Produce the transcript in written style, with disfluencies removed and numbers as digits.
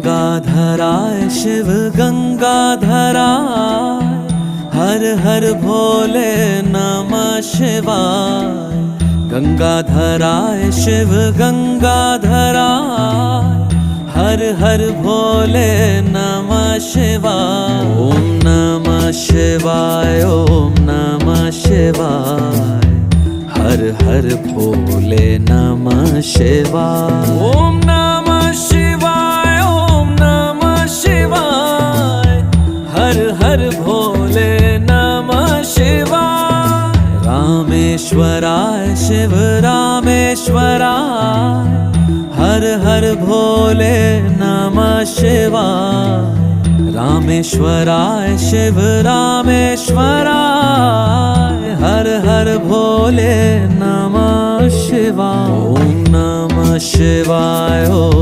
गंगाधराय शिव गंगाधराय, हर हर भोले नमः शिवाय। गंगाधराय शिव गंगाधराय, हर हर भोले नमः शिवाय। ओम नमः शिवाय, ओम नमः शिवाय, हर हर भोले नमः शिवाय। ओम नमः शिवाय, ओम नमः शिवाय, हर हर भोले नमः शिवाय। रामेश्वराय शिव रामेश्वराय, हर हर भोले नमः शिवाय। रामेश्वराय शिव रामेश्वराय, हर हर भोले नमः शिवाय। ओम नमः शिवाय, ओम